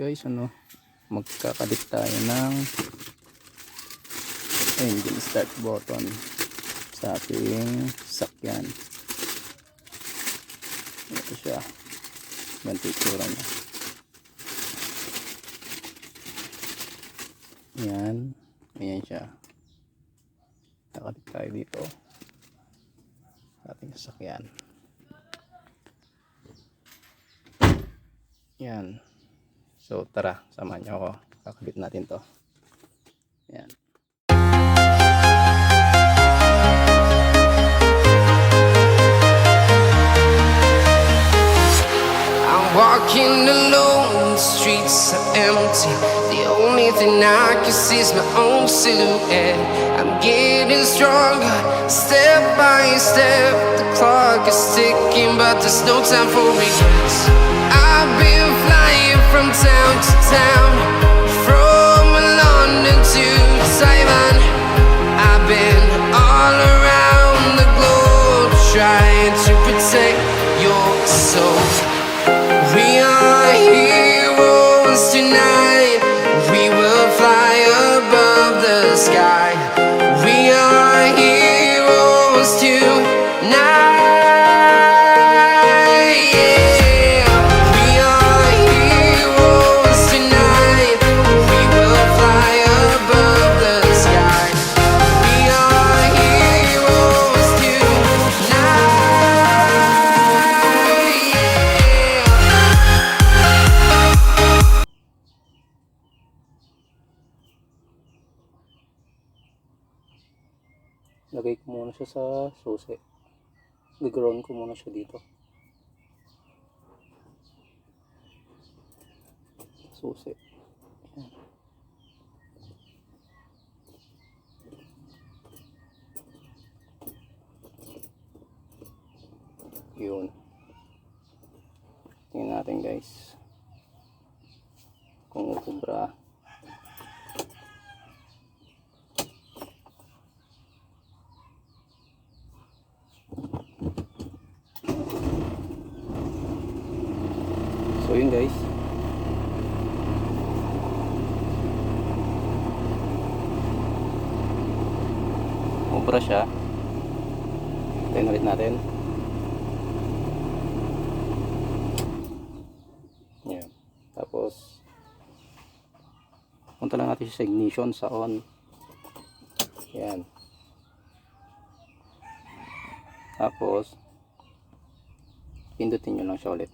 guys, ano, magkakabit tayo ng engine start button sa ating sakyan. Ito siya, ganito itsura niya. Yan, ayan siya. Nakabit tayo dito sa ating sasakyan. Yan. So tara, samahan niyo ako. Kakabit natin to. Yan. I'm walking alone, the streets are empty. The only thing I can see is my own silhouette. I'm getting stronger, step by step. The clock is ticking, but there's no time for regrets. I've been flying from town to town, from London to Taiwan. I've been all around the globe, trying to protect your soul. We are heroes tonight. We will fly above the sky. We are heroes tonight. Lagay ko muna siya sa susi. Gagawin ko muna siya dito. Susi. Yun. Tingnan natin guys. Kung ukubra. So yun guys, ubra siya. Tayo ulit natin. Yan. Tapos punta lang natin sa ignition, sa on. Yan. Tapos pindutin nyo lang siya ulit.